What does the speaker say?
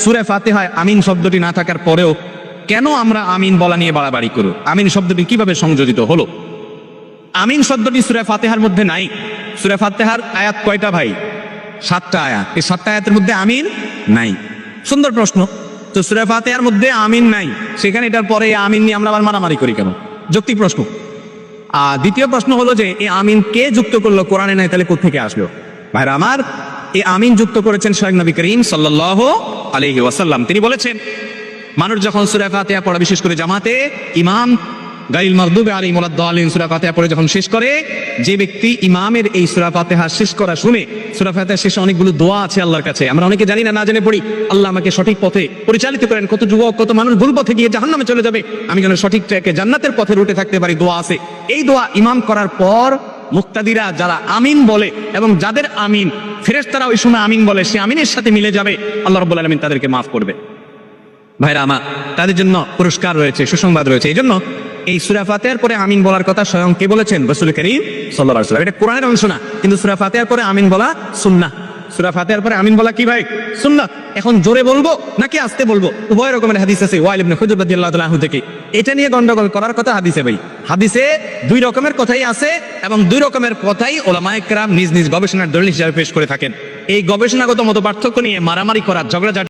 সূরা ফাতিহায় আমিন শব্দটি না থাকার পরেও কেন আমরা আমিন বলা নিয়ে বাড়াবাড়ি করব? আমিন শব্দটি কিভাবে সংযোজিত হলো? আমিন শব্দটি সূরা ফাতিহার মধ্যে নাই। সূরা ফাতিহার আয়াত কয়টা ভাই? 7টা আয়াত। এই 7টা আয়াতের মধ্যে আমিন নাই। সুন্দর প্রশ্ন। তো সূরা ফাতিহার মধ্যে আমিন নাই, সেখানে এটার পরে আমিন নিয়ে আমরা আবার মারামারি করি কেন? যৌক্তিক প্রশ্ন। দ্বিতীয় প্রশ্ন হলো যে এই আমিন কে যুক্ত করলো? কোরআনে নাই, তাহলে কোত্থেকে আসলো? ভাইরা আমার, এই আমিন যুক্ত করেছেন স্বয়ং নবী করিম সাল্লাল্লাহু আলাইহি ওয়াসাল্লাম। তিনি বলেছেন, মানুষ যখন সূরা ফাতিহা পড়া, বিশেষ করে জামাতে ইমাম গায়রুল মাগদুবি আলাইহিম ওয়ালাদ-দাল্লিন সূরা ফাতিহা পড়ে যখন শেষ করে, যে ব্যক্তি ইমামের এই সূরা ফাতিহা শেষ করা শুনে, সূরা ফাতিহা শেষে অনেকগুলো দোয়া আছে আল্লাহর কাছে, আমরা অনেকে জানি না, না জেনে পড়ি। আল্লাহ আমাকে সঠিক পথে পরিচালিত করেন। কত যুবক, কত মানুষ ভুল পথে গিয়ে জাহান্নামে চলে যাবে, আমি যেন সঠিক ট্র্যাকে জান্নাতের পথে রুটে থাকতে পারি, দোয়া আছে। এই দোয়া ইমাম করার পর মুক্তাদিরা যারা আমিন বলে এবং যাদের আমিন ফেরেশতারা ওই সময় আমিন বলে, সে আমিনের সাথে মিলে যাবে, আল্লাহ রাব্বুল আলামিন তাদেরকে মাফ করবে। ভাইরা আমার, তাদের জন্য পুরস্কার রয়েছে, সুসংবাদ রয়েছে। এই জন্য এই সূরা ফাতিহার পরে আমিন বলার কথা স্বয়ং কে বলেছেন? রাসূল করিম সাল্লাল্লাহু আলাইহি ওয়াসাল্লাম। এটা কোরআনের অংশ না, কিন্তু সূরা ফাতিহার পরে আমিন বলা সুন্নাহ। সূরা ফাতিহার পরে আমিন বলা কি ভাই? সুন্নাহ। এখন জোরে বলবো নাকি আস্তে বলবো? উভয় রকমের হাদিস আছে। ওয়াইল ইবনে হুজর রাদিয়াল্লাহু তাআলা আনহু থেকে এটা নিয়ে গন্ডগোল করার কথা হাদিসে ভাই। হাদিসে দুই রকমের কথাই আছে এবং দুই রকমের কথাই উলামায়ে কেরাম নিজ নিজ গবেষণার দলিল হিসেবে পেশ করে থাকেন। এই গবেষণাগত মত পার্থক্য নিয়ে মারামারি করা, ঝগড়াঝাটি